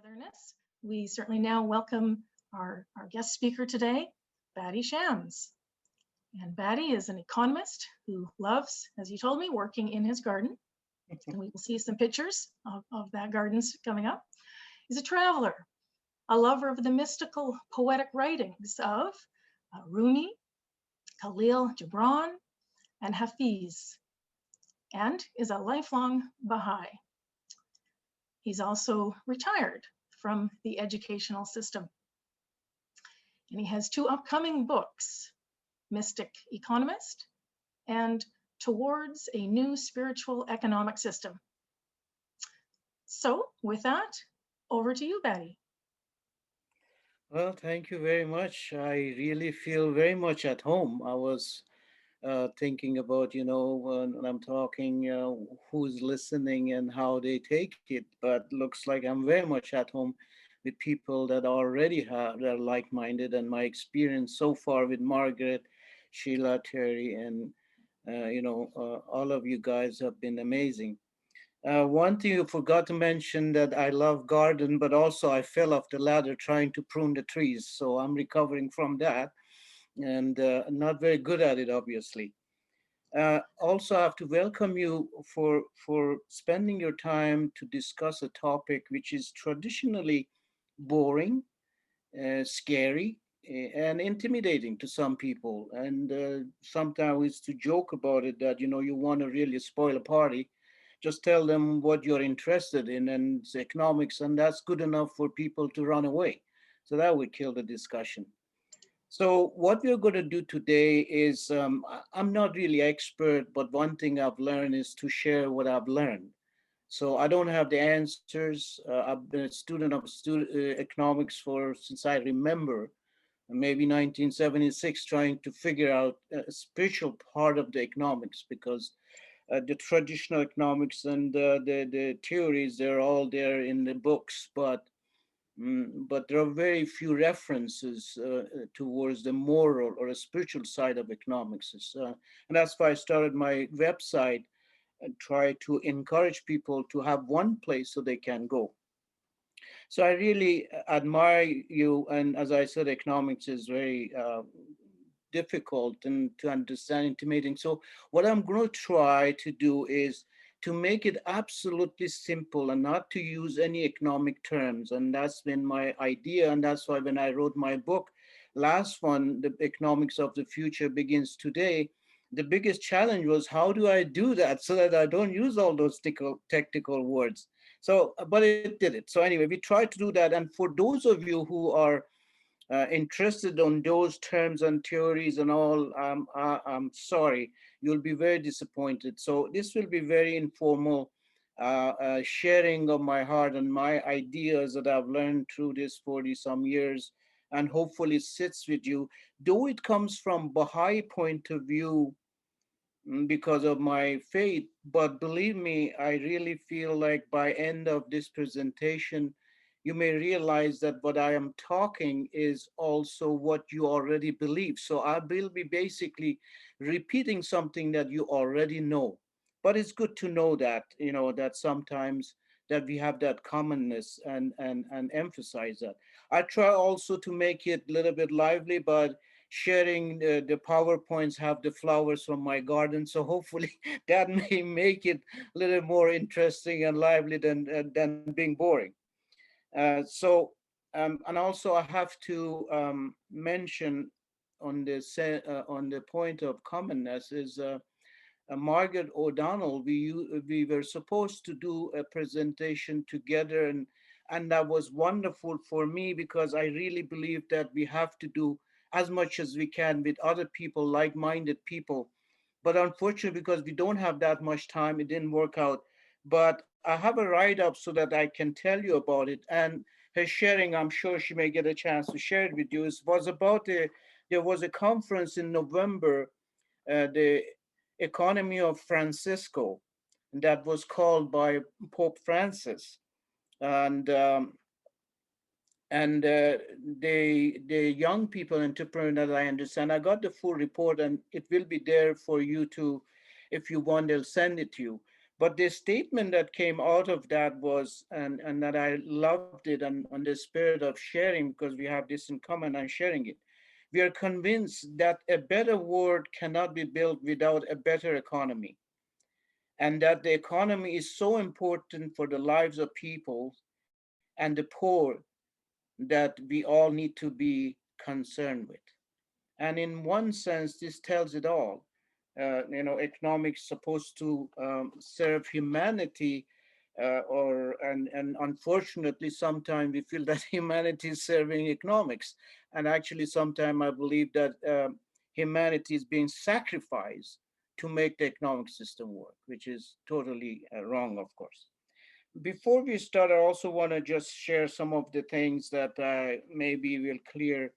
togetherness. We certainly now welcome our guest speaker today, Badi Shams. And Badi is an economist who loves, as he told me, working in his garden. And we will see some pictures of that garden coming up. He's a traveler, a lover of the mystical poetic writings of Rumi, Khalil Gibran, and Hafiz, and is a lifelong Baha'i. He's also retired from the educational system. And he has two upcoming books, Mystic Economist and Towards a New Spiritual Economic System. So with that, over to you, Badi. Well, thank you very much. I really feel very much at home. I was thinking about, when I'm talking, who's listening and how they take it. But looks like I'm very much at home with people that already have that are like-minded. And my experience so far with Margaret, Sheila, Terry, and all of you guys have been amazing. One thing you forgot to mention that I love garden, but also I fell off the ladder trying to prune the trees, so I'm recovering from that, and not very good at it, obviously. Also, I have to welcome you for spending your time to discuss a topic which is traditionally boring, scary, and intimidating to some people. And sometimes we used to joke about it that you want to really spoil a party, just tell them what you're interested in and it's economics, and that's good enough for people to run away. So that would kill the discussion. So what we're going to do today is, I'm not really expert, but one thing I've learned is to share what I've learned. So I don't have the answers. I've been a student of economics for since I remember, maybe 1976, trying to figure out a spiritual part of the economics, because the traditional economics and the theories, they're all there in the books, but there are very few references towards the moral or a spiritual side of economics. And that's why I started my website and try to encourage people to have one place so they can go. So I really admire you. And as I said, economics is very difficult and to understand, intimidating. So what I'm going to try to do is to make it absolutely simple and not to use any economic terms. And that's been my idea. And that's why when I wrote my book, last one, The Economics of the Future Begins Today, the biggest challenge was how do I do that so that I don't use all those technical words. So, but it did it. So anyway, we tried to do that. And for those of you who are interested on those terms and theories and all, I'm sorry, you'll be very disappointed. So this will be very informal, sharing of my heart and my ideas that I've learned through this 40 some years, and hopefully sits with you. Though it comes from Baha'i point of view, because of my faith, but believe me, I really feel like by end of this presentation, you may realize that what I am talking is also what you already believe. So I will be basically repeating something that you already know. But it's good to know that, that sometimes that we have that commonness, and emphasize that. I try also to make it a little bit lively, but sharing the PowerPoints have the flowers from my garden. So hopefully that may make it a little more interesting and lively than being boring. And also I have to mention on the point of commonness is Margaret O'Donnell. We were supposed to do a presentation together, and that was wonderful for me because I really believe that we have to do as much as we can with other people, like-minded people. But unfortunately, because we don't have that much time, it didn't work out. But I have a write-up so that I can tell you about it. And her sharing, I'm sure she may get a chance to share it with you. It was about there was a conference in November, the economy of Francisco, that was called by Pope Francis. And the young people entrepreneur that I understand, I got the full report and it will be there for you to, if you want, they'll send it to you. But the statement that came out of that was, and that I loved it, and on the spirit of sharing, because we have this in common, I'm sharing it. We are convinced that a better world cannot be built without a better economy, and that the economy is so important for the lives of people and the poor that we all need to be concerned with. And in one sense, this tells it all. Economics supposed to serve humanity, and unfortunately, sometimes we feel that humanity is serving economics, and actually, sometimes I believe that humanity is being sacrificed to make the economic system work, which is totally wrong, of course. Before we start, I also want to just share some of the things that maybe will clear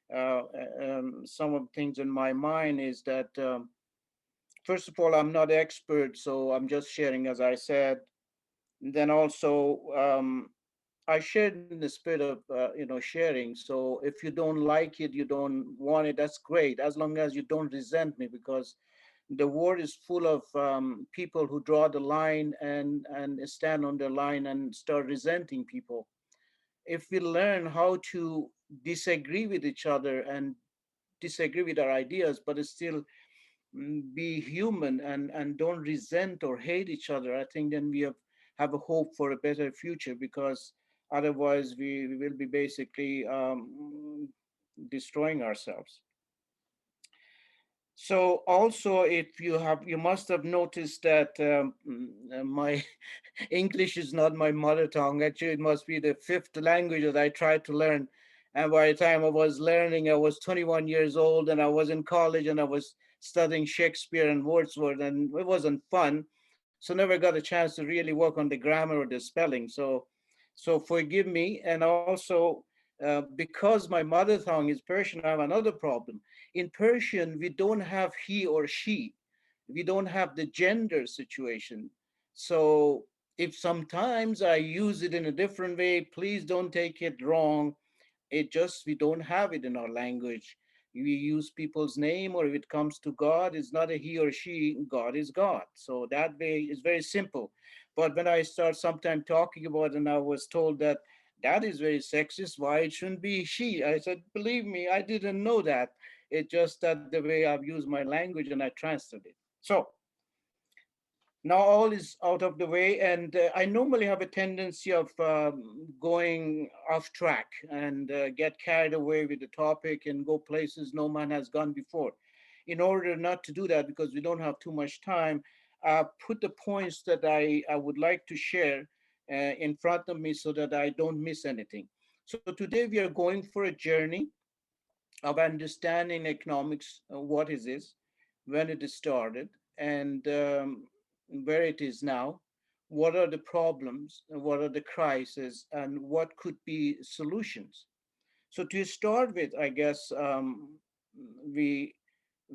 some of the things in my mind. Is that first of all, I'm not expert, so I'm just sharing as I said. Then also, I shared in the spirit of sharing. So if you don't like it, you don't want it, that's great, as long as you don't resent me, because the world is full of people who draw the line and stand on the line and start resenting people. If we learn how to disagree with each other and disagree with our ideas, but still be human and don't resent or hate each other, I think then we have a hope for a better future, because otherwise we will be basically destroying ourselves. So also, if you must have noticed that my English is not my mother tongue. Actually, it must be the fifth language that I tried to learn. And by the time I was learning, I was 21 years old, and I was in college, and I was studying Shakespeare and Wordsworth, and it wasn't fun. So never got a chance to really work on the grammar or the spelling. So forgive me. And also, because my mother tongue is Persian, I have another problem. In Persian, we don't have he or she. We don't have the gender situation. So if sometimes I use it in a different way, please don't take it wrong. It just, we don't have it in our language. We use people's name, or if it comes to God, it's not a he or she, God is God. So that way is very simple. But when I start sometime talking about it, and I was told that that is very sexist, why it shouldn't be she? I said, believe me, I didn't know that. It's just that the way I've used my language and I translated it. So now all is out of the way, and I normally have a tendency of going off track and get carried away with the topic and go places no man has gone before. In order not to do that, because we don't have too much time, put the points that I would like to share in front of me so that I don't miss anything. So today we are going for a journey of understanding economics, what is this, when it started, and where it is now, what are the problems, what are the crises, and what could be solutions. So to start with, I guess we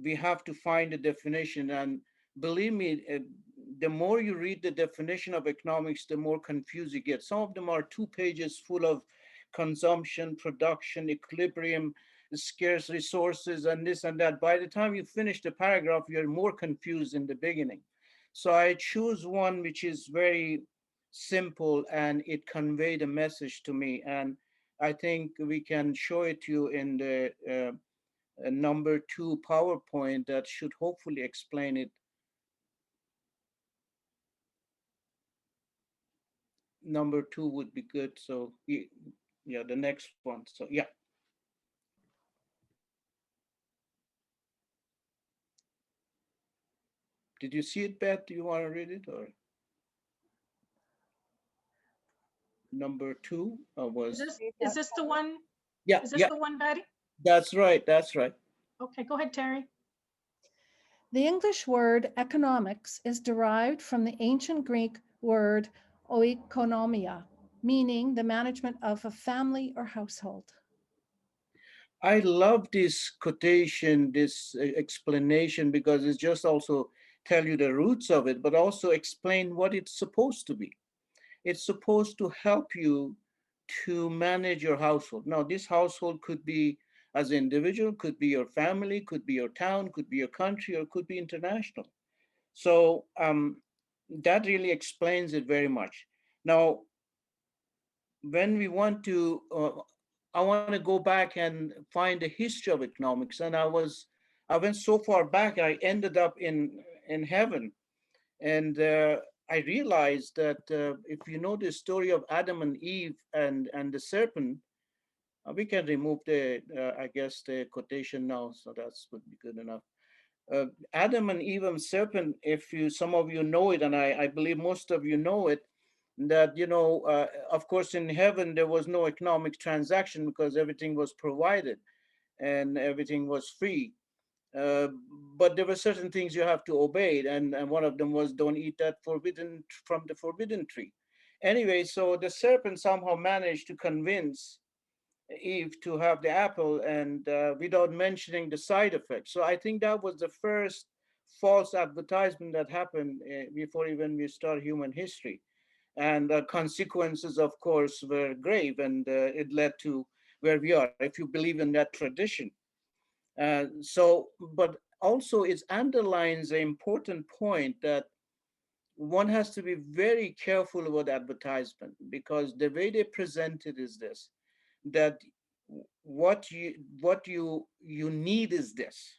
we have to find a definition. And believe me, the more you read the definition of economics, the more confused you get. Some of them are 2 pages full of consumption, production, equilibrium, scarce resources, and this and that. By the time you finish the paragraph, you're more confused in the beginning. So I choose one which is very simple, and it conveyed a message to me. And I think we can show it to you in the number two PowerPoint that should hopefully explain it. Number two would be good. So yeah, the next one. So yeah, did you see it, Beth? Do you want to read it, or number two Is was? this is this the one? Yeah, Is this yeah, the one, Betty? that's right. That's right. Okay, go ahead, Terry. The English word economics is derived from the ancient Greek word oikonomia, meaning the management of a family or household. I love this quotation, this explanation, because it's just also tell you the roots of it, but also explain what it's supposed to be. It's supposed to help you to manage your household. Now, this household could be as an individual, could be your family, could be your town, could be your country, or could be international. So that really explains it very much. Now, when we want to, I want to go back and find the history of economics, and I went so far back, I ended up in heaven, and I realized that if you know the story of Adam and Eve and the serpent, we can remove the, I guess, the quotation now, so that's would be good enough. Adam and Eve and serpent, if you some of you know it, and I believe most of you know it, that of course in heaven there was no economic transaction because everything was provided and everything was free. Uh, but there were certain things you have to obey, and one of them was don't eat that forbidden from the forbidden tree. Anyway, so the serpent somehow managed to convince Eve to have the apple, and without mentioning the side effects. So I think that was the first false advertisement that happened before even we start human history. And the consequences, of course, were grave, and it led to where we are, if you believe in that tradition. But also it underlines the important point that one has to be very careful about advertisement, because the way they present it is this, that what you need is this.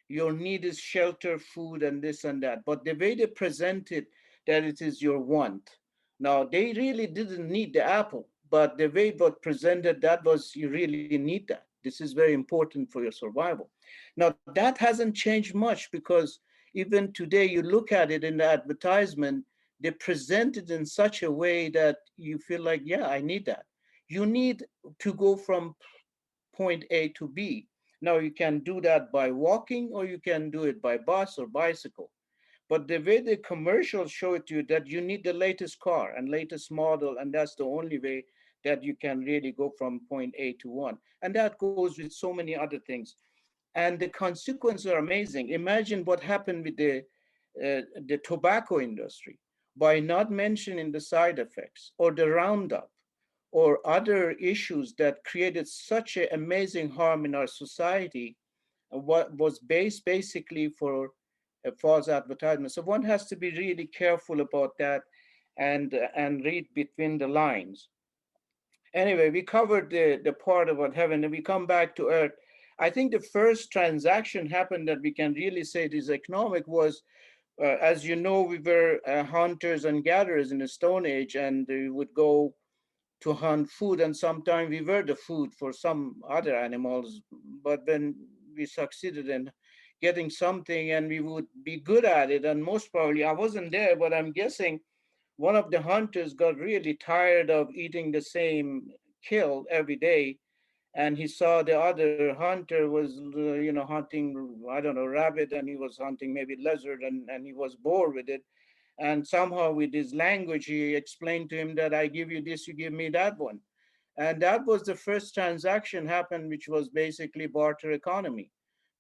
Your need is shelter, food, and this and that. But the way they present it, that it is your want. Now they really didn't need the apple, but the way it was presented, that was you really need that. This is very important for your survival. Now that hasn't changed much, because even today you look at it in the advertisement, they present it in such a way that you feel like, yeah, I need that. You need to go from point A to B. Now you can do that by walking, or you can do it by bus or bicycle. But the way the commercials show it to you, that you need the latest car and latest model, and that's the only way that you can really go from point A to one. And that goes with so many other things. And the consequences are amazing. Imagine what happened with the tobacco industry by not mentioning the side effects or the Roundup or other issues that created such an amazing harm in our society. What was based basically for a false advertisement. So one has to be really careful about that, and read between the lines. Anyway, we covered the part about heaven, and we come back to earth. I think the first transaction happened that we can really say it is economic was, as you know, we were hunters and gatherers in the Stone Age, and we would go to hunt food, and sometimes we were the food for some other animals. But when we succeeded in getting something and we would be good at it, and most probably, I wasn't there, but I'm guessing one of the hunters got really tired of eating the same kill every day, and he saw the other hunter was hunting, I don't know, rabbit, and he was hunting maybe lizard, and he was bored with it. And somehow with his language he explained to him that I give you this, you give me that one. And that was the first transaction happened, which was basically barter economy,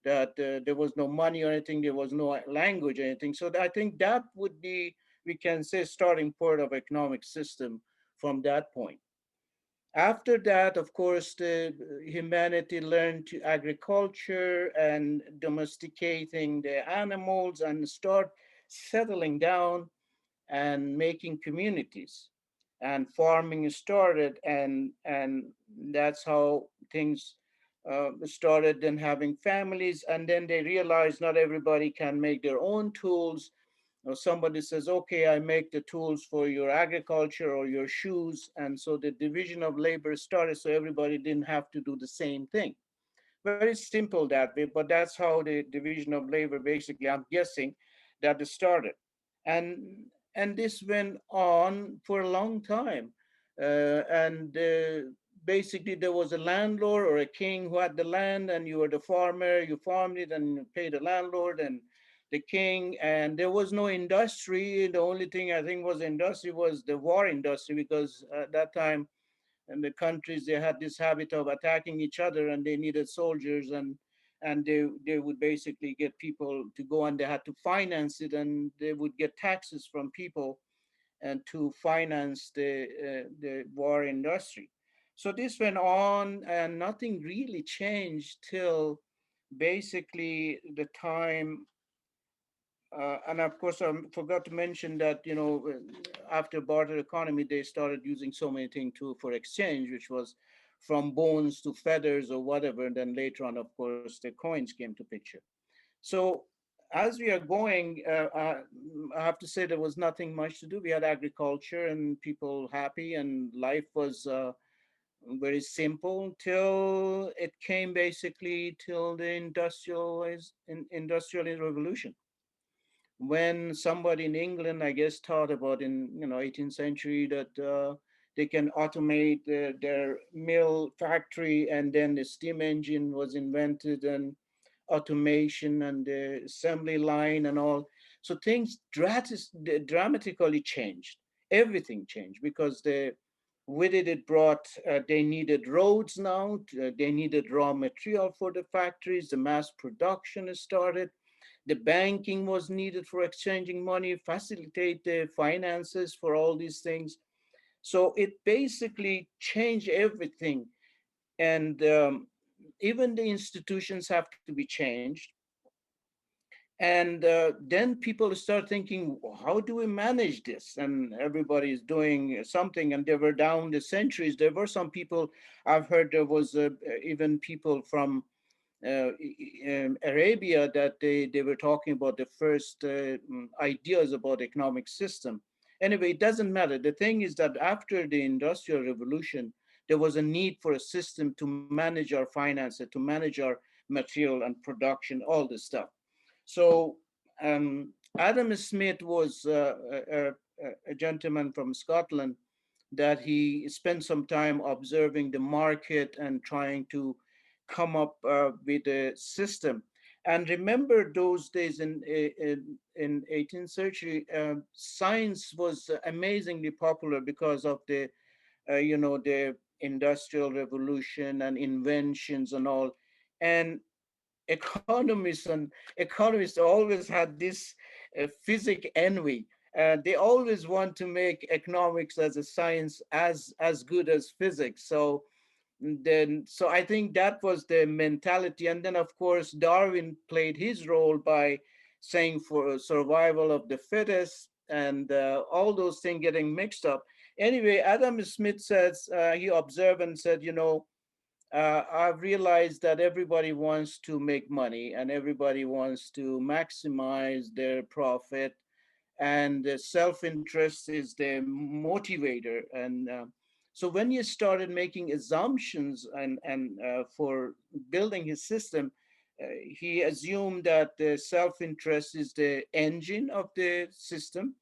that there was no money or anything, there was no language or anything. So I think that would be, we can say, starting point of economic system from that point. After that, of course, the humanity learned to agriculture and domesticating the animals and start settling down and making communities, and farming started, and that's how things started, then having families, and then they realized not everybody can make their own tools. Or somebody says, okay, I make the tools for your agriculture or your shoes, and so the division of labor started, so everybody didn't have to do the same thing. Very simple that way, but that's how the division of labor, basically, I'm guessing, that it started. And and this went on for a long time. And basically there was a landlord or a king who had the land, and you were the farmer, you farmed it and you paid the landlord and the king. And there was no industry. The only thing I think was industry was the war industry, because at that time, and the countries, they had this habit of attacking each other, and they needed soldiers, and they would basically get people to go, and they had to finance it, and they would get taxes from people and to finance the war industry. So this went on, and nothing really changed till basically the time And of course, I forgot to mention that, after barter economy, they started using so many things too for exchange, which was from bones to feathers or whatever. And then later on, of course, the coins came to picture. So as we are going, I have to say there was nothing much to do. We had agriculture and people happy, and life was very simple till it came basically till the industrial revolution, when somebody in England, I guess, thought about in 18th century that they can automate their mill factory, and then the steam engine was invented, and automation and the assembly line and all. So things dramatically changed. Everything changed because with it, it brought, they needed roads now, they needed raw material for the factories, the mass production has started, the banking was needed for exchanging money, facilitate the finances for all these things. So it basically changed everything. And even the institutions have to be changed. And then people start thinking, how do we manage this? And everybody is doing something. And they were down the centuries. There were some people, I've heard there was even people from Arabia, that they were talking about the first ideas about economic system. Anyway, it doesn't matter. The thing is that after the Industrial Revolution, there was a need for a system to manage our finances, to manage our material and production, all this stuff. So Adam Smith was a gentleman from Scotland that he spent some time observing the market and trying to come up with a system. And remember those days in 18th century, science was amazingly popular because of the industrial revolution and inventions and all. And economists always had this physic envy. They always want to make economics as a science as good as physics. So I think that was the mentality. And then of course Darwin played his role by saying for survival of the fittest, and all those things getting mixed up. Anyway, Adam Smith says, he observed and said, I've realized that everybody wants to make money and everybody wants to maximize their profit, and self-interest is the motivator. And so when you started making assumptions and for building his system, he assumed that the self-interest is the engine of the system,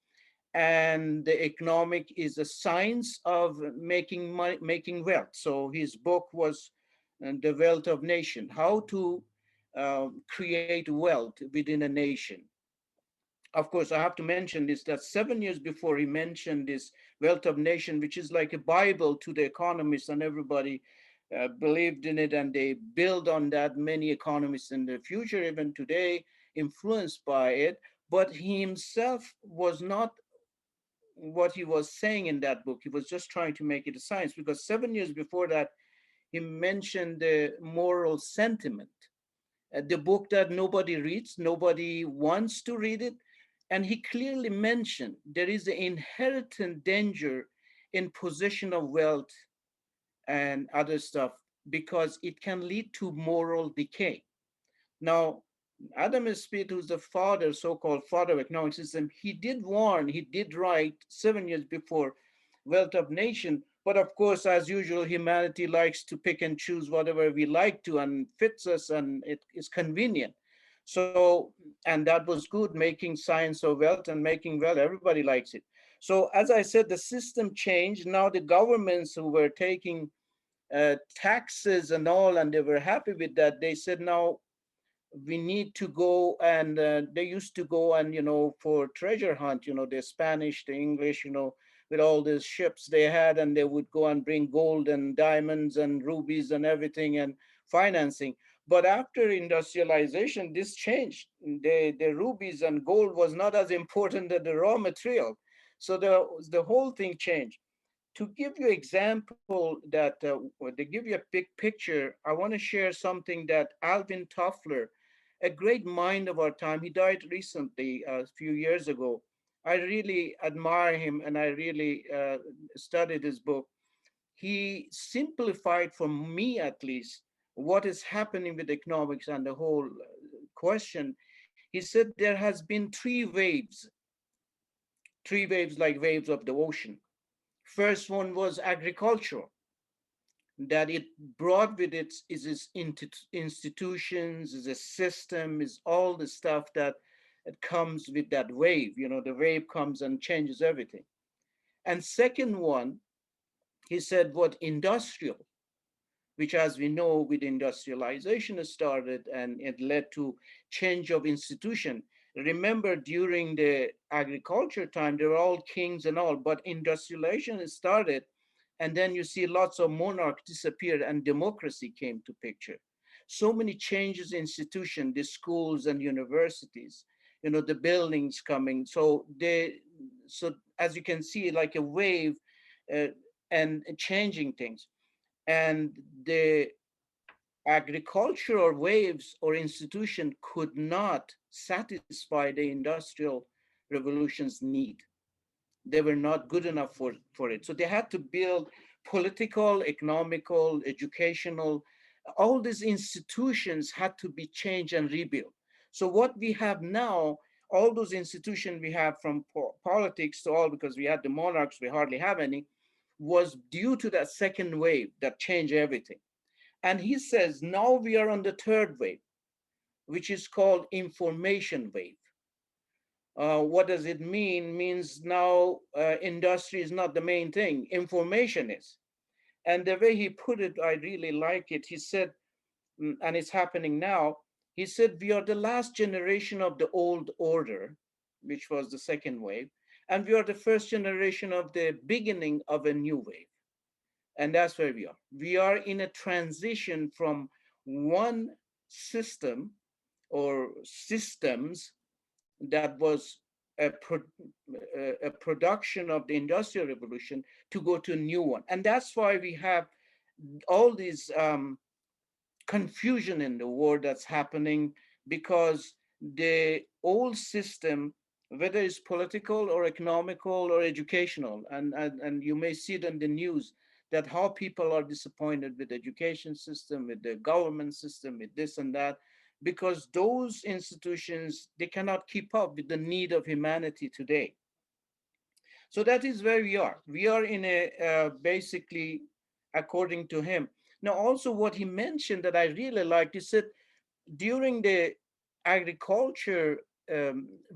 and the economic is a science of making money, making wealth. So his book was The Wealth of Nation, how to create wealth within a nation. Of course, I have to mention this, that 7 years before he mentioned this Wealth of Nation, which is like a Bible to the economists, and everybody believed in it, and they build on that. Many economists in the future, even today, influenced by it. But he himself was not what he was saying in that book. He was just trying to make it a science, because 7 years before that, he mentioned the moral sentiment, the book that nobody reads, nobody wants to read it. And he clearly mentioned there is an inherent danger in possession of wealth and other stuff, because it can lead to moral decay. Now, Adam Smith, who's the father, so-called father of economic system, he did warn, he did write 7 years before Wealth of Nation. But of course, as usual, humanity likes to pick and choose whatever we like to and fits us, and it is convenient. So, and that was good, making science of wealth and making wealth, everybody likes it. So as I said, the system changed. Now the governments who were taking taxes and all, and they were happy with that, they said, now we need to go. And they used to go and for treasure hunt, the Spanish, the English, with all these ships they had, and they would go and bring gold and diamonds and rubies and everything and financing. But after industrialization, this changed. The rubies and gold was not as important as the raw material. So the whole thing changed. To give you example that to give you a big picture, I want to share something that Alvin Toffler a great mind of our time. He died recently, a few years ago. I really admire him, and I really studied his book. He simplified, for me at least, what is happening with economics and the whole question. He said there has been three waves like waves of the ocean. First one was agricultural, that it brought with it is its institutions, is a system, is all the stuff that it comes with that wave. You know, the wave comes and changes everything. And second one, he said, what industrial, which, as we know, with industrialization started, and it led to change of institution. Remember, during the agriculture time, they were all kings and all, but industrialization started, and then you see lots of monarchs disappeared and democracy came to picture. So many changes in institution, the schools and universities, you know, the buildings coming. So as you can see, like a wave, uh, and changing things. And the agricultural waves or institution could not satisfy the industrial revolution's need. They were not good enough for it. So they had to build political, economical, educational, all these institutions had to be changed and rebuilt. So what we have now, all those institutions we have, from politics to all, because we had the monarchs, we hardly have any, was due to that second wave that changed everything. And he says now we are on the third wave, which is called information wave. What does it mean? Means now industry is not the main thing, information is. And the way he put it, I really like it. He said, and it's happening now, he said, we are the last generation of the old order, which was the second wave, and we are the first generation of the beginning of a new wave. And that's where we are. We are in a transition from one system or systems that was a production of the industrial revolution to go to a new one. And that's why we have all these confusion in the world that's happening, because the old system, whether it's political or economical or educational, and you may see it in the news, that how people are disappointed with the education system, with the government system, with this and that, because those institutions, they cannot keep up with the need of humanity today. So that is where we are. We are in a basically, according to him. Now, also what he mentioned that I really liked, he said during the agriculture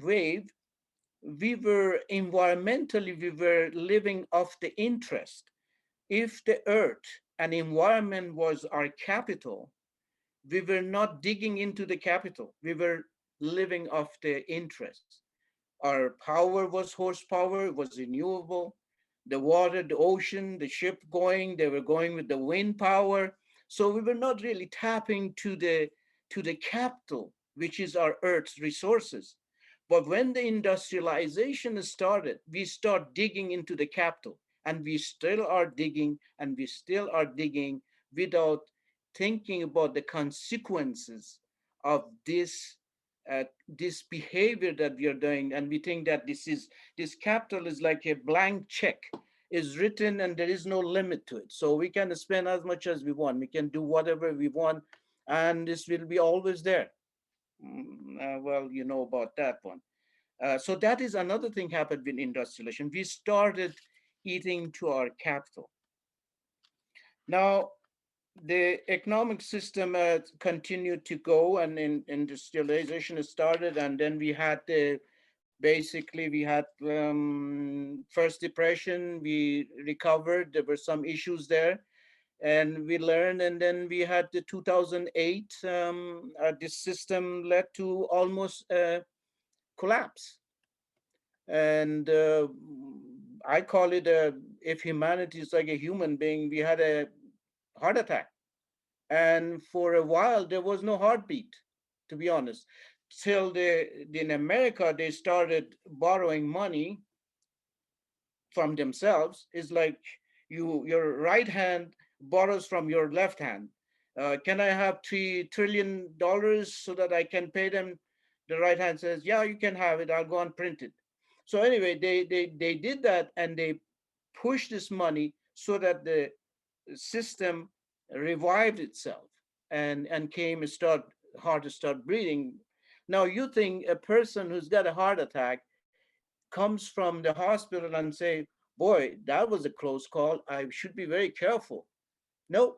wave, we were environmentally, we were living off the interest. If the earth and environment was our capital, we were not digging into the capital. We were living off the interest. Our power was horsepower, it was renewable. The water, the ocean, the ship going, they were going with the wind power. So we were not really tapping to the capital, which is our Earth's resources. But when the industrialization started, we start digging into the capital, and we still are digging, and we still are digging without thinking about the consequences of this behavior that we are doing. And we think that this capital is like a blank check, is written and there is no limit to it, so we can spend as much as we want, we can do whatever we want, and this will be always there. Well, you know about that one. So that is another thing happened with industrialization. We started eating to our capital. Now the economic system continued to go, and industrialization started, and then we had the basically we had first depression, we recovered, there were some issues there, and we learned, and then we had the 2008, this system led to almost collapse. And I call it if humanity is like a human being, we had a heart attack, and for a while there was no heartbeat, to be honest, till in America they started borrowing money from themselves. It's like your right hand borrows from your left hand. Can I have $3 trillion so that I can pay them? The right hand says, yeah, you can have it. I'll go and print it. So anyway, they did that, and they pushed this money so that the system revived itself and came and start heart to start breathing. Now you think a person who's got a heart attack comes from the hospital and say, boy, that was a close call, I should be very careful. No,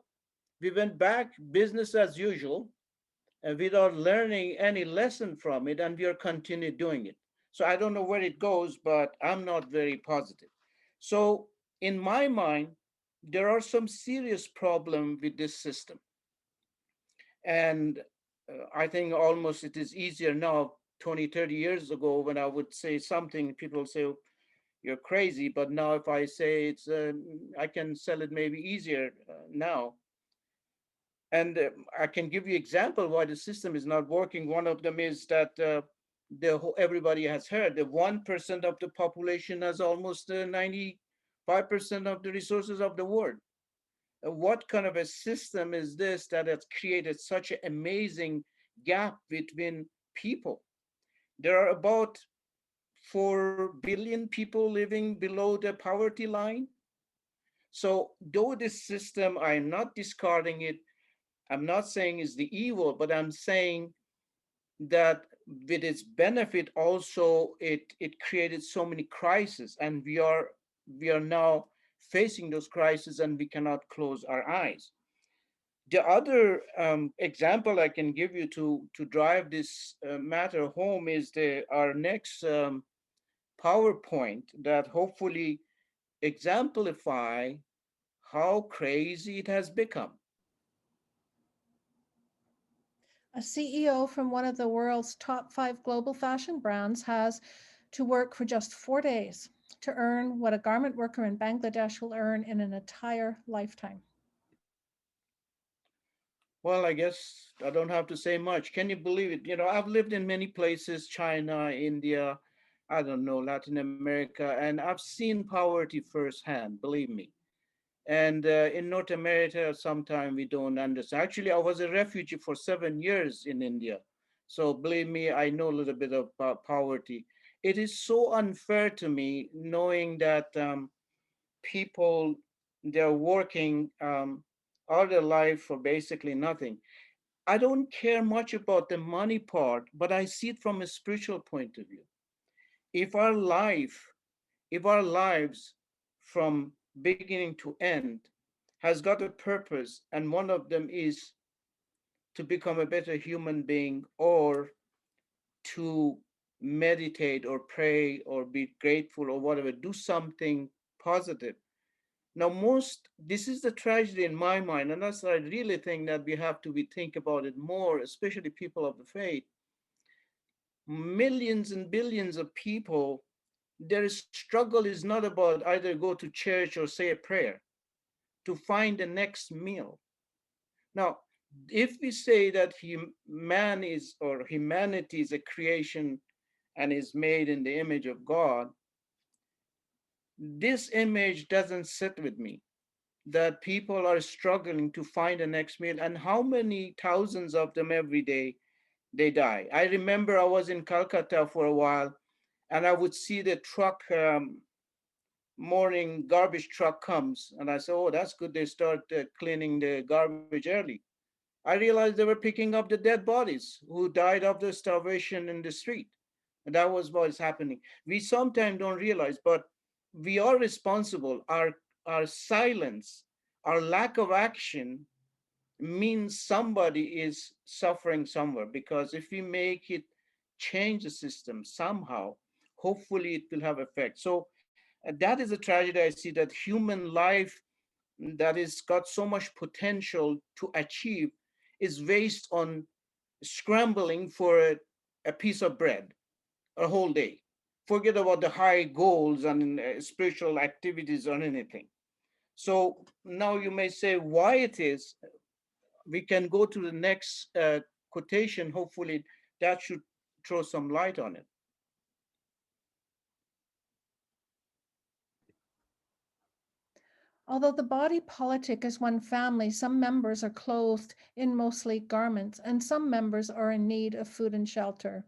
we went back business as usual, without learning any lesson from it, and we are continuing doing it. So I don't know where it goes, but I'm not very positive. So in my mind, there are some serious problem with this system, and I think almost it is easier now. 20, 30 years ago, when I would say something, people say, "Oh, you're crazy." But now if I say it's, I can sell it maybe easier now. And I can give you example why the system is not working. One of them is that everybody has heard that 1% of the population has almost 95% of the resources of the world. What kind of a system is this that has created such an amazing gap between people? There are about 4 billion people living below the poverty line. So, though this system, I'm not discarding it, I'm not saying it's the evil, but I'm saying that with its benefit also it created so many crises, and we are now facing those crises, and we cannot close our eyes. The other example I can give you to drive this matter home is the our next PowerPoint that hopefully exemplify how crazy it has become. A CEO from one of the world's top 5 global fashion brands has to work for just 4 days to earn what a garment worker in Bangladesh will earn in an entire lifetime. Well, I guess I don't have to say much. Can you believe it? I've lived in many places, China, India, I don't know, Latin America, and I've seen poverty firsthand, believe me. And in North America, sometimes we don't understand. Actually, I was a refugee for 7 years in India. So believe me, I know a little bit about poverty. It is so unfair to me knowing that people, they're working all their life for basically nothing. I don't care much about the money part, but I see it from a spiritual point of view. If our life, if our lives from beginning to end has got a purpose, and one of them is to become a better human being, or to meditate or pray or be grateful or whatever, do something positive. Now, this is the tragedy in my mind, and that's I really think that we have to think about it more, especially people of the faith. Millions and billions of people, their struggle is not about either go to church or say a prayer to find the next meal. Now, if we say that man is, or humanity is a creation and is made in the image of God, this image doesn't sit with me, that people are struggling to find the next meal, and how many thousands of them every day they die. I remember I was in Calcutta for a while, and I would see the truck, morning garbage truck comes, and I said, oh, that's good, they start cleaning the garbage early. I realized they were picking up the dead bodies who died of the starvation in the street. And that was what is happening. We sometimes don't realize, but we are responsible. Our silence, our lack of action means somebody is suffering somewhere. Because if we make it change the system somehow, hopefully it will have effect. So that is a tragedy. I see that human life that is got so much potential to achieve is waste on scrambling for a piece of bread a whole day. Forget about the high goals and spiritual activities or anything. So now you may say why it is. We can go to the next quotation. Hopefully that should throw some light on it. Although the body politic is one family, some members are clothed in mostly garments, and some members are in need of food and shelter.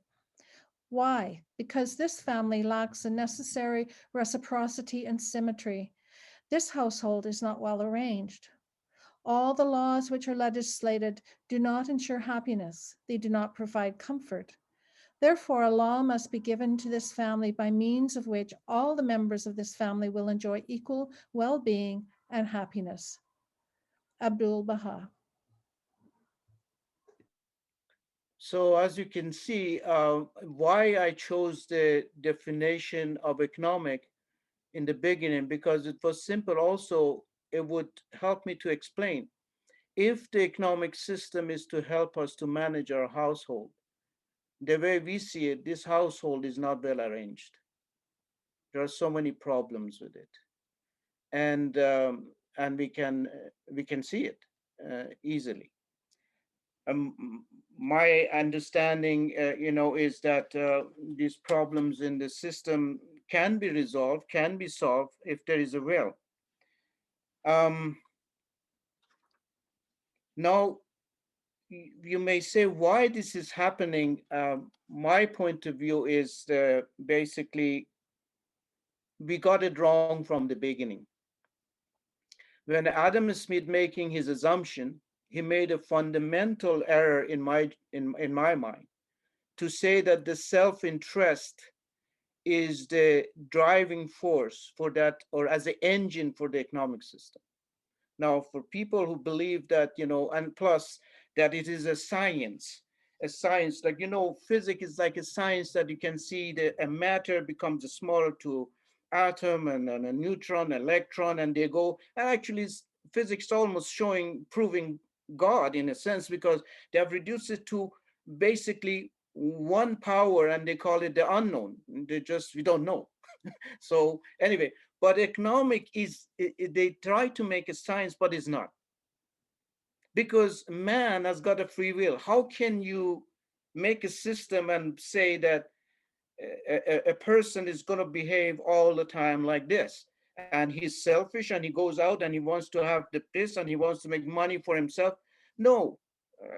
Why? Because this family lacks the necessary reciprocity and symmetry. This household is not well arranged. All the laws which are legislated do not ensure happiness, they do not provide comfort. Therefore, a law must be given to this family by means of which all the members of this family will enjoy equal well being and happiness. Abdul Baha. So as you can see, why I chose the definition of economic in the beginning, because it was simple. Also, it would help me to explain. If the economic system is to help us to manage our household, the way we see it, this household is not well arranged. There are so many problems with it, and we can see it easily. My understanding, is that these problems in the system can be resolved, can be solved if there is a will. Um, Now, you may say why this is happening. My point of view is basically we got it wrong from the beginning. When Adam Smith making his assumption, he made a fundamental error in my mind to say that the self-interest is the driving force for that, or as an engine for the economic system. Now, for people who believe that, and plus that it is a science, like, physics is like a science that you can see that a matter becomes smaller to atom and a neutron, electron, and they go, and actually physics almost showing, proving God in a sense, because they have reduced it to basically one power and they call it the unknown. We don't know. So anyway, but economic is, they try to make a science, but it's not, because man has got a free will. How can you make a system and say that a person is going to behave all the time like this, and he's selfish and he goes out and he wants to have this and he wants to make money for himself? No,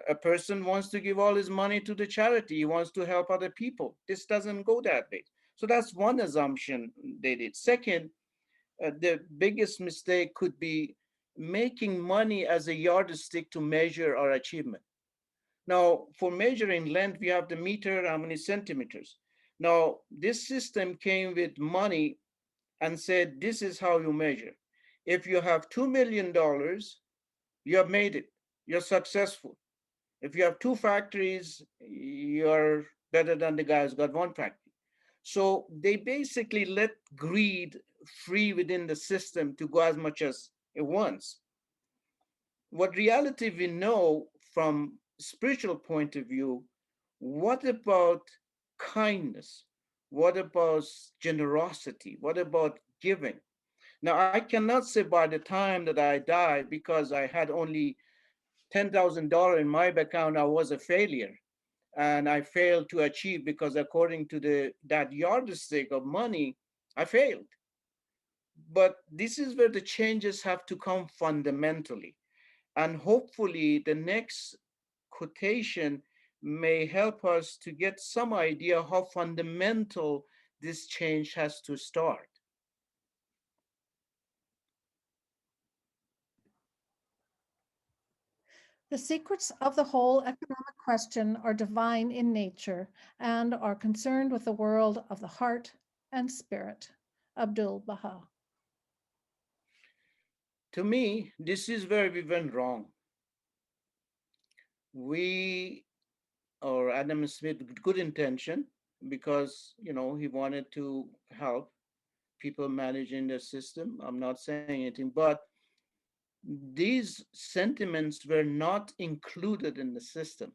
a person wants to give all his money to the charity, he wants to help other people. This doesn't go that way. So that's one assumption they did. Second, the biggest mistake could be making money as a yardstick to measure our achievement. Now, for measuring length, we have the meter, how many centimeters. Now, this system came with money and said, this is how you measure. If you have $2 million, you have made it, you're successful. If you have two factories, you're better than the guy who's got one factory. So they basically let greed free within the system to go as much as it wants. What reality we know from spiritual point of view, what about kindness? What about generosity? What about giving? Now, I cannot say by the time that I die, because I had only $10,000 in my account, I was a failure and I failed to achieve, because according to that yardstick of money, I failed. But this is where the changes have to come fundamentally. And hopefully the next quotation may help us to get some idea how fundamental this change has to start. The secrets of the whole economic question are divine in nature and are concerned with the world of the heart and spirit. Abdul Baha. To me, this is where we went wrong. We, or Adam Smith, with good intention, because he wanted to help people managing the system. I'm not saying anything, but these sentiments were not included in the system.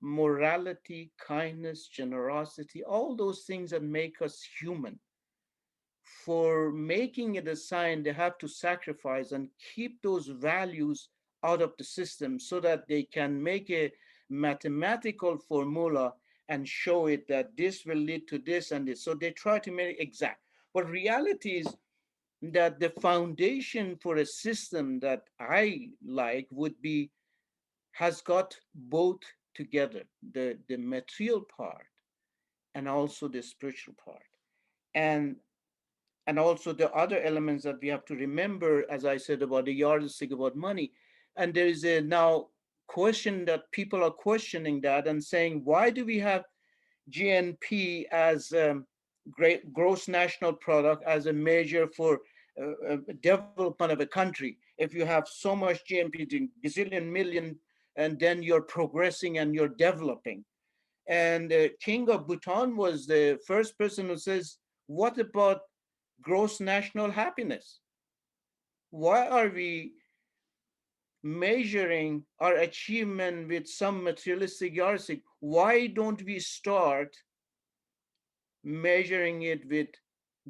Morality, kindness, generosity, all those things that make us human. For making it a sign, they have to sacrifice and keep those values out of the system so that they can make a mathematical formula and show it that this will lead to this and this. So they try to make it exact. But reality is that the foundation for a system that I like would be has got both together, the material part and also the spiritual part. And and also the other elements that we have to remember, as I said about the yardstick about money. And there is a now question that people are questioning that and saying, why do we have GNP as great gross national product as a measure for development of a country? If you have so much GNP, gazillion million, and then you're progressing and you're developing. And King of Bhutan was the first person who says, what about gross national happiness? Why are we measuring our achievement with some materialistic yardstick? Why don't we start measuring it with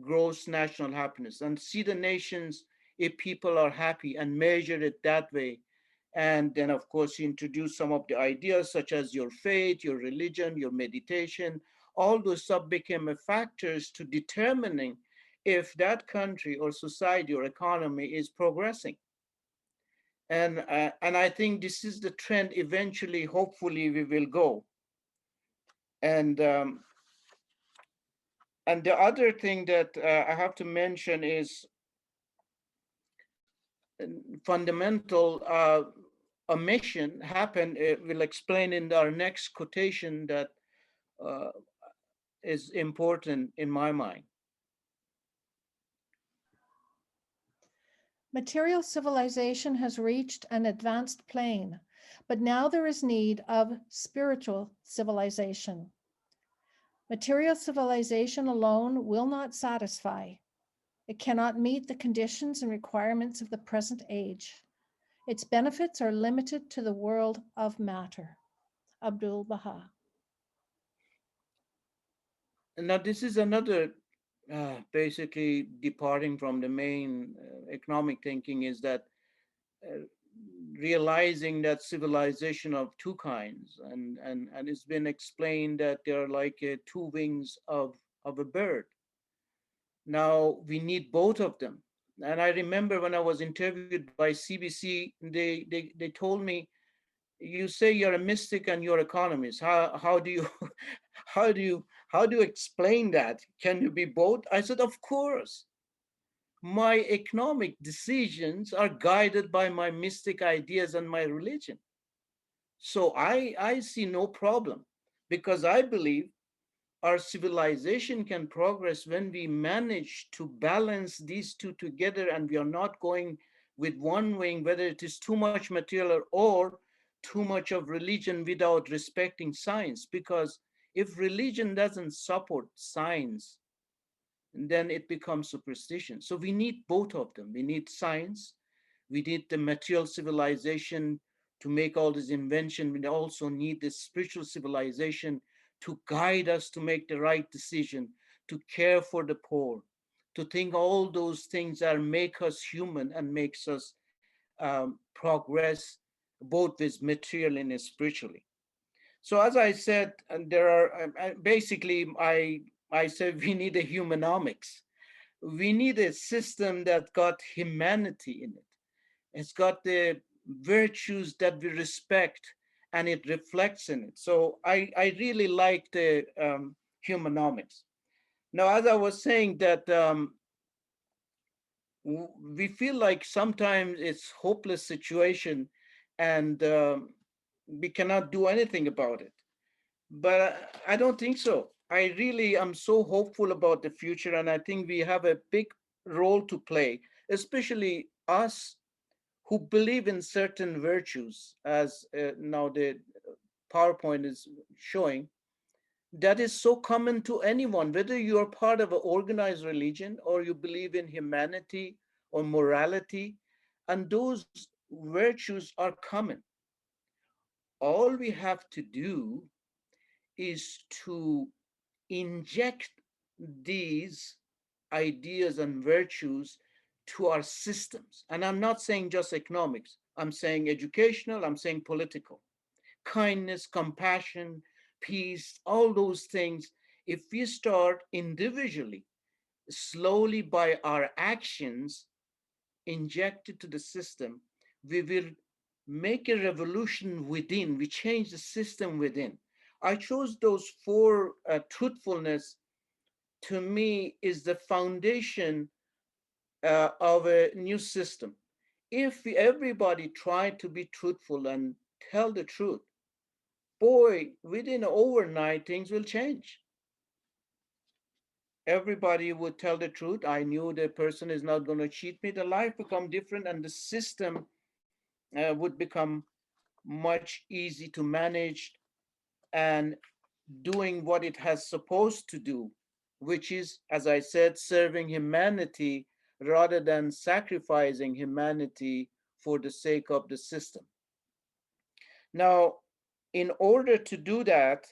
gross national happiness and see the nations, if people are happy, and measure it that way? And then, of course, introduce some of the ideas such as your faith, your religion, your meditation. All those stuff became factors to determining if that country or society or economy is progressing. And I think this is the trend eventually, hopefully, we will go. And and the other thing that I have to mention is fundamental omission happened. We'll explain in our next quotation that uh, is important in my mind. Material civilization has reached an advanced plane, but now there is need of spiritual civilization. Material civilization alone will not satisfy. It cannot meet the conditions and requirements of the present age. Its benefits are limited to the world of matter. Abdul Baha. And now, this is another basically departing from the main economic thinking, is that uh, realizing that civilization of two kinds, and it's been explained that they're like two wings of a bird. Now we need both of them. And I remember when I was interviewed by CBC, they told me, you say you're a mystic and you're economist. How do you how do you explain that? Can you be both? I said, of course. My economic decisions are guided by my mystic ideas and my religion. So I see no problem, because I believe our civilization can progress when we manage to balance these two together, and we are not going with one wing, whether it is too much material or too much of religion without respecting science. Because if religion doesn't support science, then it becomes superstition. So we need both of them. We need science, we need the material civilization to make all this invention. We also need this spiritual civilization to guide us to make the right decision, to care for the poor, to think all those things that make us human and makes us progress both with material and spiritually. So as I said, and there are basically I said we need a humanomics. We need a system that got humanity in it. It's got the virtues that we respect, and it reflects in it. So I really like the humanomics. Now, as I was saying, that we feel like sometimes it's hopeless situation, and we cannot do anything about it. But I don't think so. I really am so hopeful about the future, and I think we have a big role to play, especially us who believe in certain virtues, as now the PowerPoint is showing, that is so common to anyone, whether you are part of an organized religion or you believe in humanity or morality, and those virtues are common. All we have to do is to inject these ideas and virtues to our systems. And I'm not saying just economics, I'm saying educational, I'm saying political. Kindness, compassion, peace, all those things. If we start individually slowly by our actions injected to the system, we will make a revolution within. We change the system within. I chose those four. Truthfulness to me is the foundation of a new system. If everybody tried to be truthful and tell the truth, boy, within overnight, things will change. Everybody would tell the truth. I knew the person is not going to cheat me. The life become different, and the system would become much easy to manage and doing what it has supposed to do, which is, as I said, serving humanity rather than sacrificing humanity for the sake of the system. Now, in order to do that,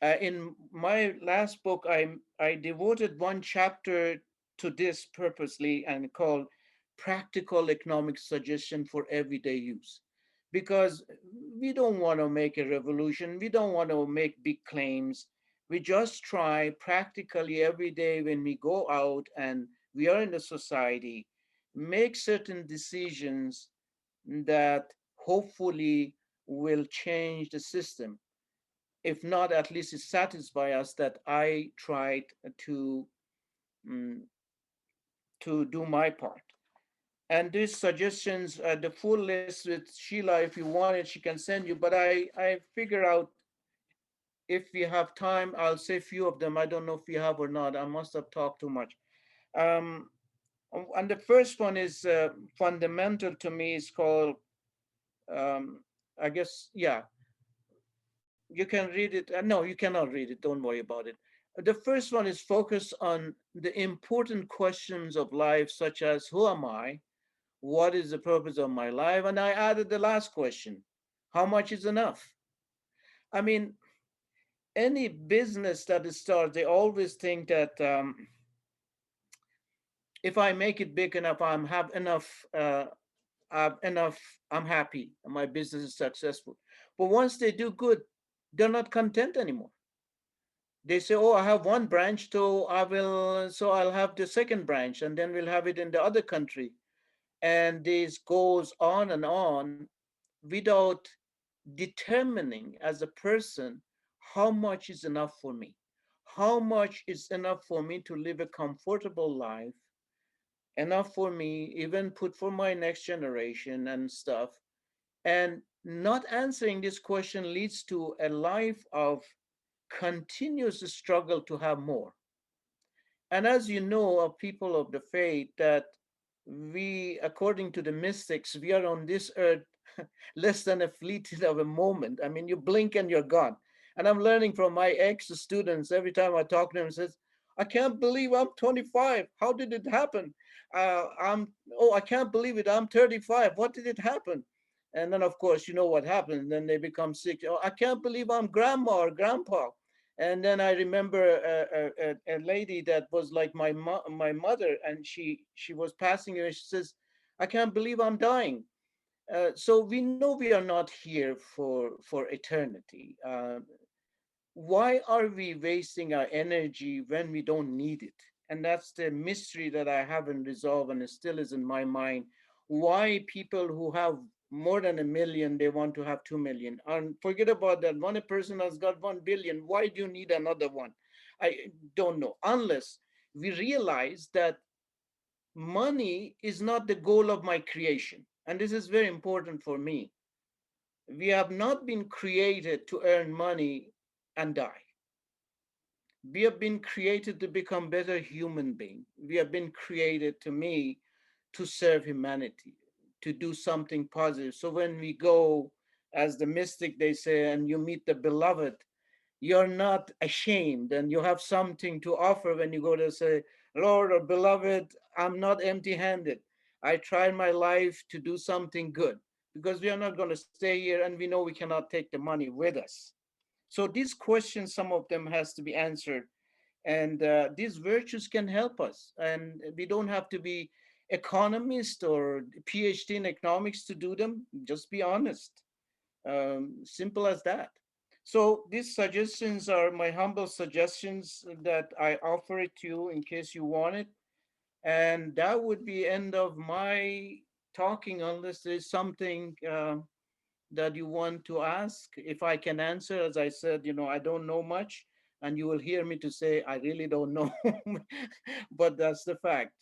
in my last book, I devoted one chapter to this purposely and called Practical Economic Suggestion for Everyday Use. Because we don't want to make a revolution, we don't want to make big claims. We just try practically every day when we go out and we are in the society, make certain decisions that hopefully will change the system. If not, at least it satisfies us that I tried to mm, to do my part. And these suggestions, the full list with Sheila, if you want it, she can send you. But I figure out if we have time, I'll say a few of them. I don't know if we have or not. I must have talked too much. Um, and the first one is fundamental to me. It's called, um, I guess, yeah, you can read it. No, you cannot read it. Don't worry about it. The first one is focused on the important questions of life, such as who am I? What is the purpose of my life? And I added the last question, how much is enough? I mean, any business that starts, they always think that if I make it big enough, enough, I'm happy, and my business is successful. But once they do good, they're not content anymore. They say, oh, I have one branch, so I'll have the second branch, and then we'll have it in the other country. And this goes on without determining as a person how much is enough for me, how much is enough for me to live a comfortable life, enough for me even put for my next generation and stuff. And not answering this question leads to a life of continuous struggle to have more. And as you know, of people of the faith, that we, according to the mystics, we are on this earth less than a fleeting of a moment. I mean, you blink and you're gone. And I'm learning from my ex-students every time I talk to them, says, I can't believe I'm 25. How did it happen? I can't believe it. I'm 35. What did it happen? And then, of course, you know what happens. Then they become sick. Oh, I can't believe I'm grandma or grandpa. And then I remember a lady that was like my mother, and she was passing away. She says, I can't believe I'm dying. So we know we are not here for eternity. Why are we wasting our energy when we don't need it? And that's the mystery that I haven't resolved, and it still is in my mind. Why people who have more than 1 million, they want to have 2 million? And forget about that. One person has got 1 billion. Why do you need another one? I don't know. Unless we realize that money is not the goal of my creation. And this is very important for me. We have not been created to earn money and die. We have been created to become better human beings. We have been created, to me, to serve humanity, to do something positive. So when we go, as the mystic they say, and you meet the beloved, you're not ashamed, and you have something to offer when you go to say, Lord or beloved, I'm not empty handed. I tried my life to do something good, because we are not going to stay here and we know we cannot take the money with us. So these questions, some of them has to be answered, and these virtues can help us. And we don't have to be economist or PhD in economics to do them. Just be honest. Simple as that. So these suggestions are my humble suggestions that I offer it to you in case you want it. And that would be end of my talking, unless there's something that you want to ask. If I can answer, as I said, I don't know much, and you will hear me to say I really don't know, but that's the fact.